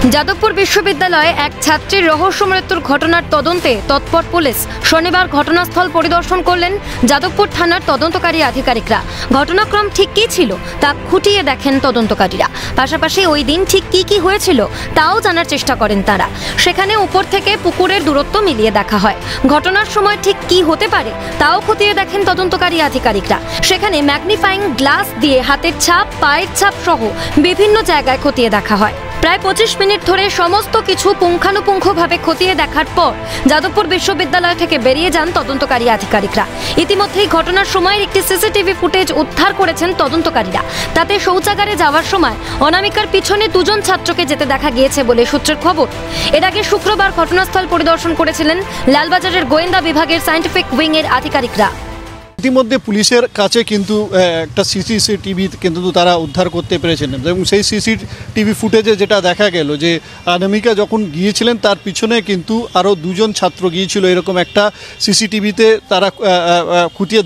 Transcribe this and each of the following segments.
যাদবপুর বিশ্ববিদ্যালয়ে এক ছাত্রীর রহস্য মৃত্যুর ঘটনার তদন্তে তৎপর পুলিশ শনিবার ঘটনাস্থল পরিদর্শন করলেন যাদবপুর থানার তদন্তকারী আধিকারিকরা। ঘটনাক্রম ঠিক কী ছিল তা খুঁটিয়ে দেখেন তদন্তকারীরা। পাশাপাশি ওই দিন ঠিক কী হয়েছিল তাও জানার চেষ্টা করেন তারা। সেখানে উপর থেকে পুকুরের দূরত্ব মিলিয়ে দেখা হয়। ঘটনার সময় ঠিক কী হতে পারে তাও খতিয়ে দেখেন তদন্তকারী আধিকারিকরা। সেখানে ম্যাগনিফাইং গ্লাস দিয়ে হাতের ছাপ, পায়ের ছাপ সহ বিভিন্ন জায়গায় খতিয়ে দেখা হয়। প্রায় 25 মিনিট ধরে সমস্ত কিছু পুঙ্খানুপুঙ্খভাবে খতিয়ে দেখার পর যাদবপুর বিশ্ববিদ্যালয় থেকে বেরিয়ে যান তদন্তকারী আধিকারিকরা। ইতিমধ্যেই ঘটনার সময়ের একটি সিসিটিভি ফুটেজ উদ্ধার করেছেন তদন্তকারীরা। তাতে শৌচাগারে যাওয়ার সময় অনামিকার পিছনে দুজন ছাত্রকে যেতে দেখা গিয়েছে বলে সূত্রের খবর। এর আগে শুক্রবার ঘটনাস্থল পরিদর্শন করেছিলেন লালবাজারের গোয়েন্দা বিভাগের সায়েন্টিফিক উইং এর আধিকারিকরা। ইতিমধ্যে পুলিশের কাছে কিন্তু একটা সিসিটিভি কিন্তু তারা উদ্ধার করতে পেরেছেন এবং সেই সিসিটিভি ফুটেজে যেটা দেখা গেল যে অনামিকা যখন গিয়েছিলেন তার পিছনে কিন্তু আরও দুজন ছাত্র গিয়েছিল, এরকম একটা সিসিটিভিতে তারা খুঁটিয়ে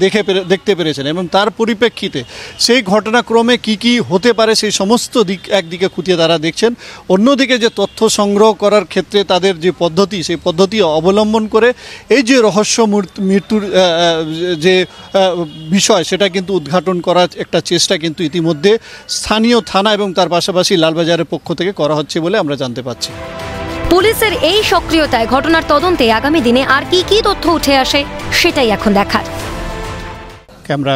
দেখতে পেরেছেন এবং তার পরিপ্রেক্ষিতে সেই ঘটনাক্রমে কি হতে পারে সেই সমস্ত দিক একদিকে খুঁটিয়ে তারা দেখছেন। অন্যদিকে যে তথ্য সংগ্রহ করার ক্ষেত্রে তাদের যে পদ্ধতি, সেই পদ্ধতি অবলম্বন করে এই যে রহস্য মৃত্যুর যে বিষয় সেটা কিন্তু উদ্ঘাটন করার একটা চেষ্টা কিন্তু ইতিমধ্যে স্থানীয় থানা এবং তার পাশাপাশি লালবাজারের পক্ষ থেকে করা হচ্ছে বলে আমরা জানতে পারছি। পুলিশের এই সক্রিয়তায় ঘটনার তদন্তে আগামী দিনে আর কি তথ্য উঠে আসে সেটাই এখন দেখার। ক্যামেরা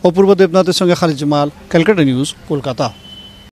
অপূর্ব দেবনাথের সঙ্গে খালিদ জামাল, ক্যালকাটা নিউজ, কলকাতা।